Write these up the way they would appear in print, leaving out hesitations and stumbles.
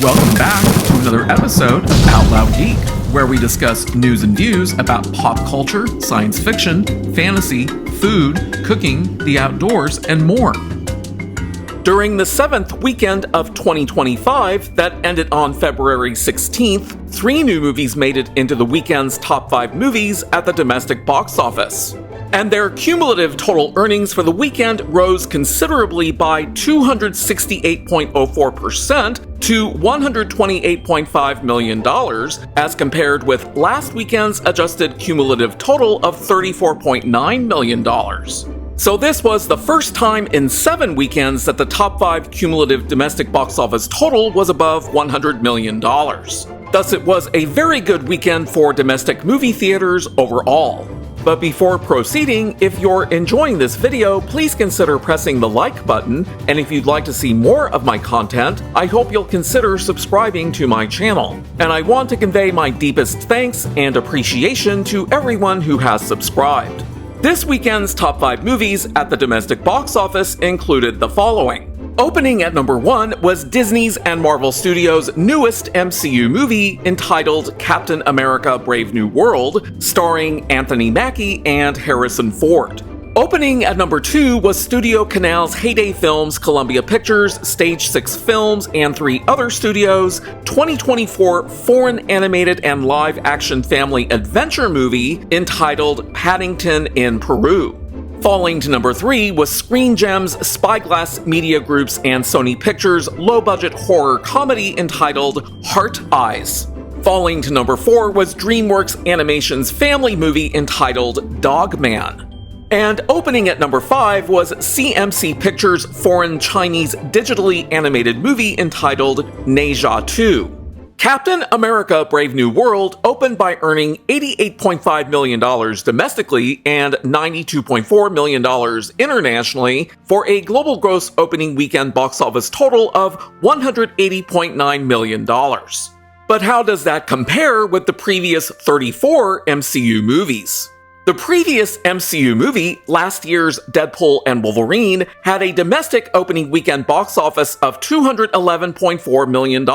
Welcome back to another episode of Out Loud Geek, where we discuss news and views about pop culture, science fiction, fantasy, food, cooking, the outdoors, and more. During the 7th weekend of 2025 that ended on February 16th, 3 new movies made it into the weekend's top 5 movies at the domestic box office. And their cumulative total earnings for the weekend rose considerably by 268.04% to $128.5 million, as compared with last weekend's adjusted cumulative total of $34.9 million. So this was the first time in 7 weekends that the top 5 cumulative domestic box office total was above $100 million. Thus, it was a very good weekend for domestic movie theaters overall. But before proceeding, if you're enjoying this video, please consider pressing the like button, and if you'd like to see more of my content, I hope you'll consider subscribing to my channel. And I want to convey my deepest thanks and appreciation to everyone who has subscribed. This weekend's top 5 movies at the domestic box office included the following. Opening at number 1 was Disney's and Marvel Studios' newest MCU movie entitled Captain America: Brave New World, starring Anthony Mackie and Harrison Ford. Opening at number 2 was Studio Canal's Heyday Films, Columbia Pictures, Stage 6 Films, and 3 other studios' 2024 foreign animated and live-action family adventure movie entitled Paddington in Peru. Falling to number 3 was Screen Gems, Spyglass Media Group's and Sony Pictures' low-budget horror comedy entitled Heart Eyes. Falling to number 4 was DreamWorks Animation's family movie entitled Dog Man. And opening at number 5 was CMC Pictures' foreign Chinese digitally animated movie entitled Neja 2. Captain America: Brave New World opened by earning $88.5 million domestically and $92.4 million internationally for a global gross opening weekend box office total of $180.9 million. But how does that compare with the previous 34 MCU movies? The previous MCU movie, last year's Deadpool and Wolverine, had a domestic opening weekend box office of $211.4 million,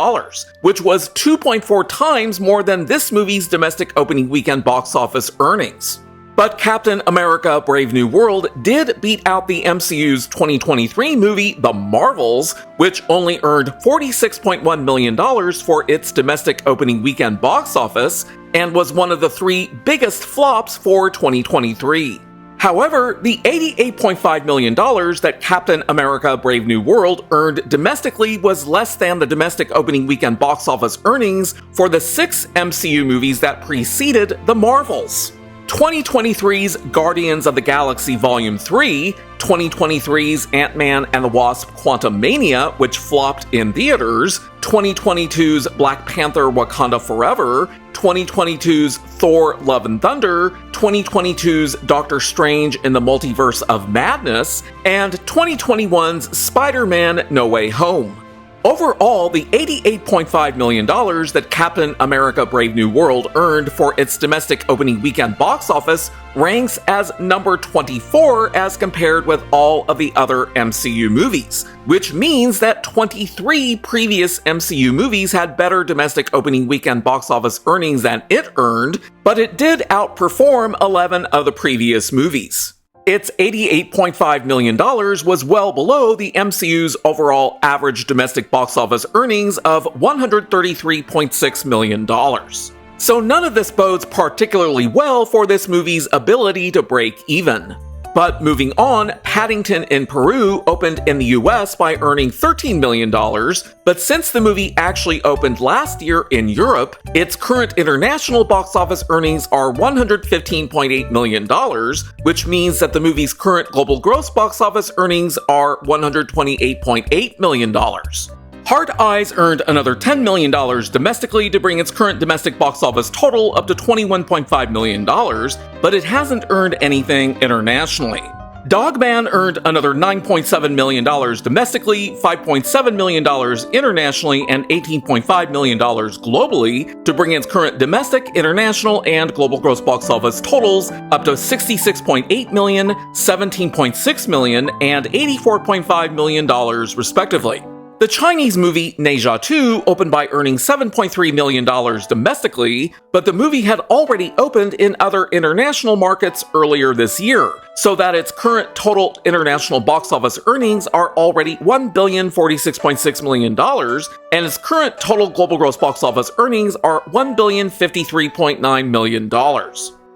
which was 2.4 times more than this movie's domestic opening weekend box office earnings. But Captain America: Brave New World did beat out the MCU's 2023 movie, The Marvels, which only earned $46.1 million for its domestic opening weekend box office, and was one of the 3 biggest flops for 2023. However, the $88.5 million that Captain America: Brave New World earned domestically was less than the domestic opening weekend box office earnings for the 6 MCU movies that preceded The Marvels. 2023's Guardians of the Galaxy Volume 3, 2023's Ant-Man and the Wasp: Quantumania, which flopped in theaters, 2022's Black Panther: Wakanda Forever, 2022's Thor: Love and Thunder, 2022's Doctor Strange in the Multiverse of Madness, and 2021's Spider-Man: No Way Home. Overall, the $88.5 million that Captain America: Brave New World earned for its domestic opening weekend box office ranks as number 24 as compared with all of the other MCU movies, which means that 23 previous MCU movies had better domestic opening weekend box office earnings than it earned, but it did outperform 11 of the previous movies. Its $88.5 million was well below the MCU's overall average domestic box office earnings of $133.6 million. So none of this bodes particularly well for this movie's ability to break even. But moving on, Paddington in Peru opened in the US by earning $13 million, but since the movie actually opened last year in Europe, its current international box office earnings are $115.8 million, which means that the movie's current global gross box office earnings are $128.8 million. Heart Eyes earned another $10 million domestically to bring its current domestic box office total up to $21.5 million, but it hasn't earned anything internationally. Dog Man earned another $9.7 million domestically, $5.7 million internationally, and $18.5 million globally to bring its current domestic, international, and global gross box office totals up to $66.8 million, $17.6 million, and $84.5 million respectively. The Chinese movie Ne Zha 2 opened by earning $7.3 million domestically, but the movie had already opened in other international markets earlier this year, so that its current total international box office earnings are already $1,046.6 million, and its current total global gross box office earnings are $1,053.9 million.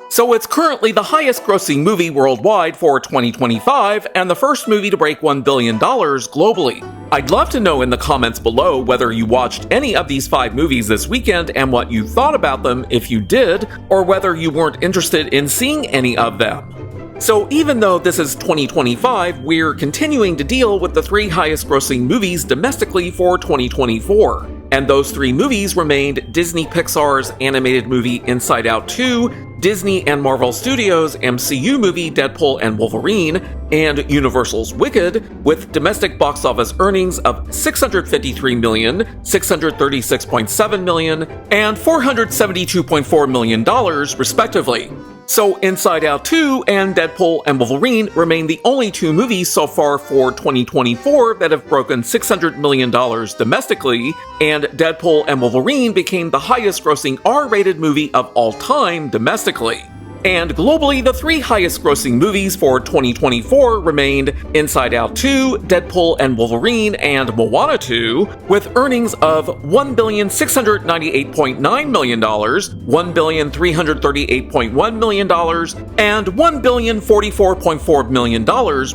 So it's currently the highest grossing movie worldwide for 2025 and the first movie to break $1 billion globally. I'd love to know in the comments below whether you watched any of these 5 movies this weekend and what you thought about them if you did, or whether you weren't interested in seeing any of them. So even though this is 2025, we're continuing to deal with the 3 highest grossing movies domestically for 2024. And those 3 movies remained Disney Pixar's animated movie Inside Out 2, Disney and Marvel Studios MCU movie Deadpool and Wolverine, and Universal's Wicked, with domestic box office earnings of $653 million, $636.7 million, and $472.4 million, respectively. So Inside Out 2 and Deadpool and Wolverine remain the only 2 movies so far for 2024 that have broken $600 million domestically, and Deadpool and Wolverine became the highest grossing R-rated movie of all time domestically. And globally, the 3 highest grossing movies for 2024 remained Inside Out 2, Deadpool and Wolverine, and Moana 2, with earnings of $1,698.9 million, $1,338.1 million, and $1,044.4 million,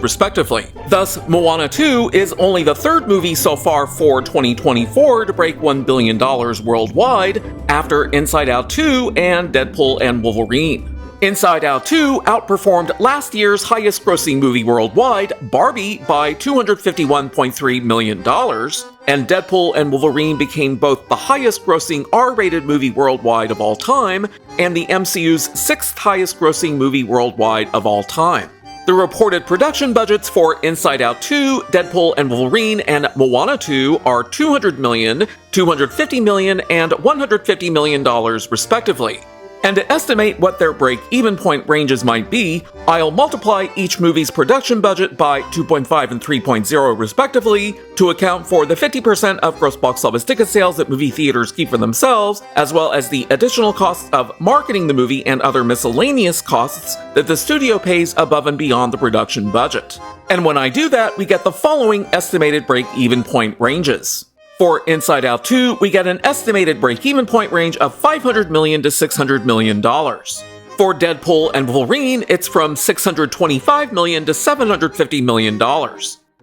respectively. Thus, Moana 2 is only the 3rd movie so far for 2024 to break $1 billion worldwide, after Inside Out 2 and Deadpool and Wolverine. Inside Out 2 outperformed last year's highest grossing movie worldwide, Barbie, by $251.3 million, and Deadpool and Wolverine became both the highest grossing R-rated movie worldwide of all time and the MCU's 6th highest grossing movie worldwide of all time. The reported production budgets for Inside Out 2, Deadpool and Wolverine, and Moana 2 are $200 million, $250 million, and $150 million, respectively. And to estimate what their break-even point ranges might be, I'll multiply each movie's production budget by 2.5 and 3.0 respectively to account for the 50% of gross box office ticket sales that movie theaters keep for themselves, as well as the additional costs of marketing the movie and other miscellaneous costs that the studio pays above and beyond the production budget. And when I do that, we get the following estimated break-even point ranges. For Inside Out 2, we get an estimated break-even point range of $500 million to $600 million. For Deadpool and Wolverine, it's from $625 million to $750 million.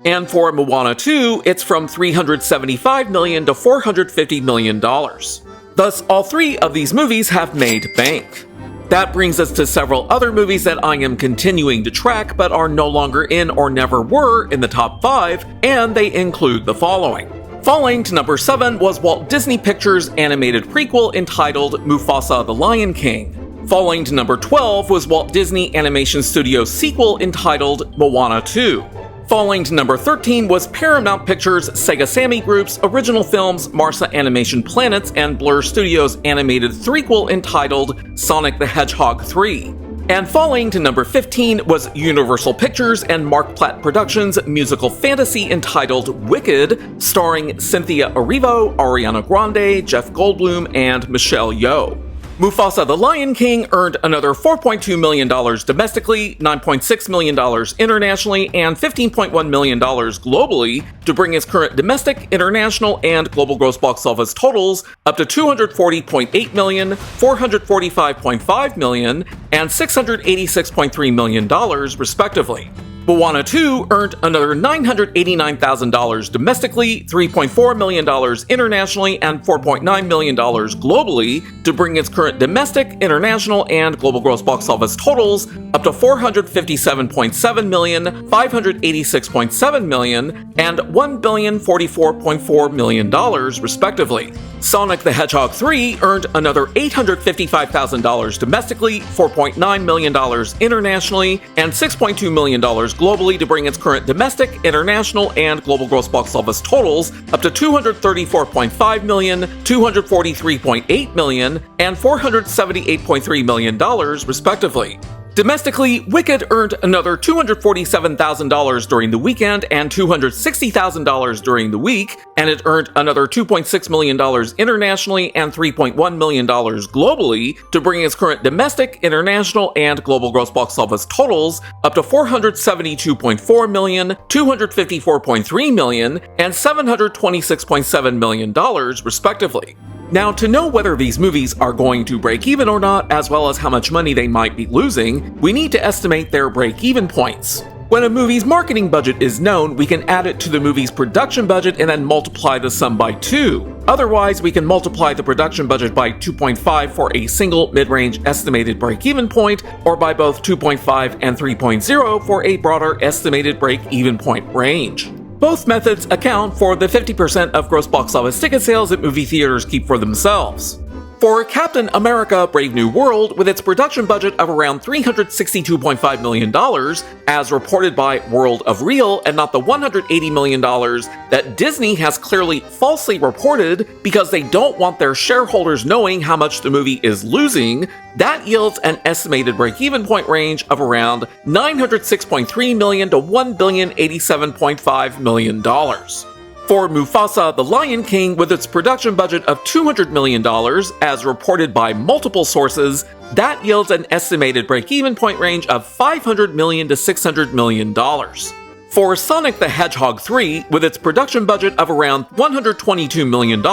And for Moana 2, it's from $375 million to $450 million. Thus, all 3 of these movies have made bank. That brings us to several other movies that I am continuing to track but are no longer in or never were in the top 5, and they include the following. Falling to number 7 was Walt Disney Pictures' animated prequel entitled Mufasa the Lion King. Falling to number 12 was Walt Disney Animation Studios' sequel entitled Moana 2. Falling to number 13 was Paramount Pictures' Sega Sammy Group's original films Marza Animation Planets and Blur Studios' animated three-quel entitled Sonic the Hedgehog 3. And falling to number 15 was Universal Pictures and Marc Platt Productions' musical fantasy entitled Wicked, starring Cynthia Erivo, Ariana Grande, Jeff Goldblum, and Michelle Yeoh. Mufasa the Lion King earned another $4.2 million domestically, $9.6 million internationally, and $15.1 million globally to bring its current domestic, international, and global gross box office totals up to $240.8 million, $445.5 million, and $686.3 million, respectively. Moana 2 earned another $989,000 domestically, $3.4 million internationally, and $4.9 million globally to bring its current domestic, international, and global gross box office totals up to $457.7 million, $586.7 million, and $1,044.4 million, respectively. Sonic the Hedgehog 3 earned another $855,000 domestically, $4.9 million internationally, and $6.2 million globally to bring its current domestic, international, and global gross box office totals up to $234.5 million, $243.8 million, and $478.3 million, respectively. Domestically, Wicked earned another $247,000 during the weekend and $260,000 during the week, and it earned another $2.6 million internationally and $3.1 million globally to bring its current domestic, international, and global gross box office totals up to $472.4 million, $254.3 million, and $726.7 million, respectively. Now, to know whether these movies are going to break even or not, as well as how much money they might be losing, we need to estimate their break-even points. When a movie's marketing budget is known, we can add it to the movie's production budget and then multiply the sum by 2. Otherwise, we can multiply the production budget by 2.5 for a single mid-range estimated break-even point, or by both 2.5 and 3.0 for a broader estimated break-even point range. Both methods account for the 50% of gross box office ticket sales that movie theaters keep for themselves. For Captain America Brave New World, with its production budget of around $362.5 million, as reported by World of Real, and not the $180 million that Disney has clearly falsely reported because they don't want their shareholders knowing how much the movie is losing, that yields an estimated break-even point range of around $906.3 million to $1,087.5 million. For Mufasa the Lion King, with its production budget of $200 million, as reported by multiple sources, that yields an estimated break-even point range of $500 million to $600 million. For Sonic the Hedgehog 3, with its production budget of around $122 million,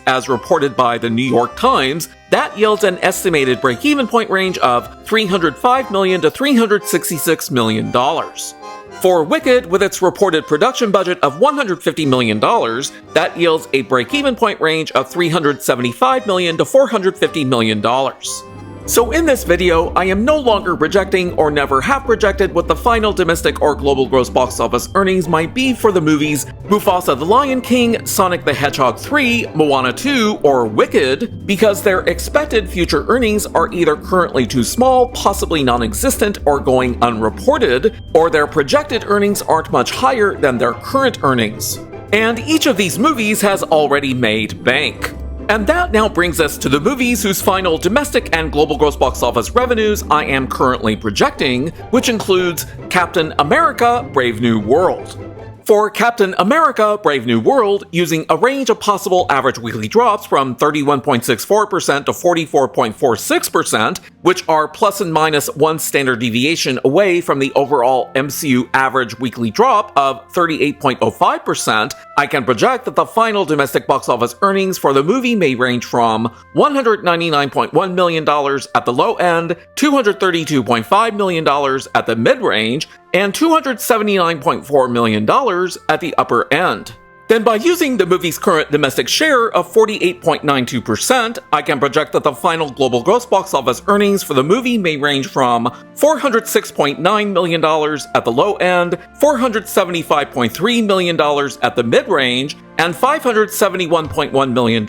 as reported by the New York Times, that yields an estimated break-even point range of $305 million to $366 million. For Wicked, with its reported production budget of $150 million, that yields a break-even point range of $375 million to $450 million. So in this video, I am no longer projecting or never have projected what the final domestic or global gross box office earnings might be for the movies Mufasa the Lion King, Sonic the Hedgehog 3, Moana 2, or Wicked, because their expected future earnings are either currently too small, possibly non-existent, or going unreported, or their projected earnings aren't much higher than their current earnings. And each of these movies has already made bank. And that now brings us to the movies whose final domestic and global gross box office revenues I am currently projecting, which includes Captain America Brave New World. For Captain America Brave New World, using a range of possible average weekly drops from 31.64% to 44.46%, which are plus and minus one standard deviation away from the overall MCU average weekly drop of 38.05%, I can project that the final domestic box office earnings for the movie may range from $199.1 million at the low end, $232.5 million at the mid-range, and $279.4 million at the upper end. Then by using the movie's current domestic share of 48.92%, I can project that the final global gross box office earnings for the movie may range from $406.9 million at the low end, $475.3 million at the mid-range, and $571.1 million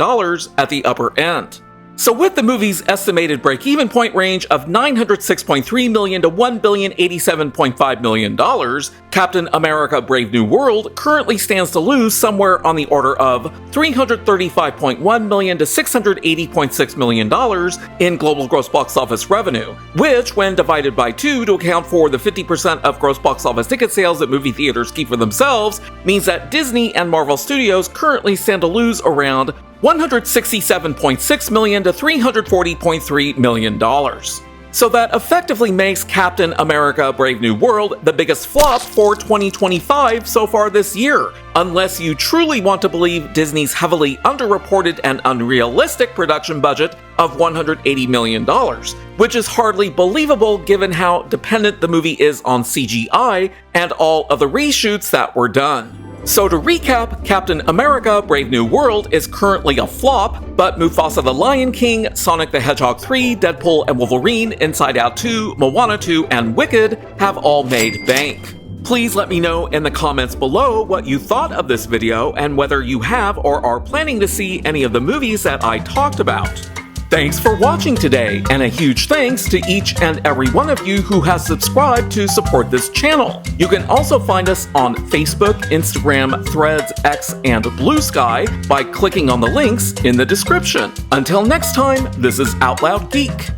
at the upper end. So with the movie's estimated break-even point range of $906.3 million to $1,087.5 million, Captain America Brave New World currently stands to lose somewhere on the order of $335.1 million to $680.6 million in global gross box office revenue, which, when divided by 2 to account for the 50% of gross box office ticket sales that movie theaters keep for themselves, means that Disney and Marvel Studios currently stand to lose around $167.6 million to $340.3 million. So that effectively makes Captain America Brave New World the biggest flop for 2025 so far this year, unless you truly want to believe Disney's heavily underreported and unrealistic production budget of $180 million, which is hardly believable given how dependent the movie is on CGI and all of the reshoots that were done. So to recap, Captain America Brave New World is currently a flop, but Mufasa the Lion King, Sonic the Hedgehog 3, Deadpool and Wolverine, Inside Out 2, Moana 2, and Wicked have all made bank. Please let me know in the comments below what you thought of this video and whether you have or are planning to see any of the movies that I talked about. Thanks for watching today, and a huge thanks to each and every one of you who has subscribed to support this channel. You can also find us on Facebook, Instagram, Threads, X, and Blue Sky by clicking on the links in the description. Until next time, this is Out Loud Geek.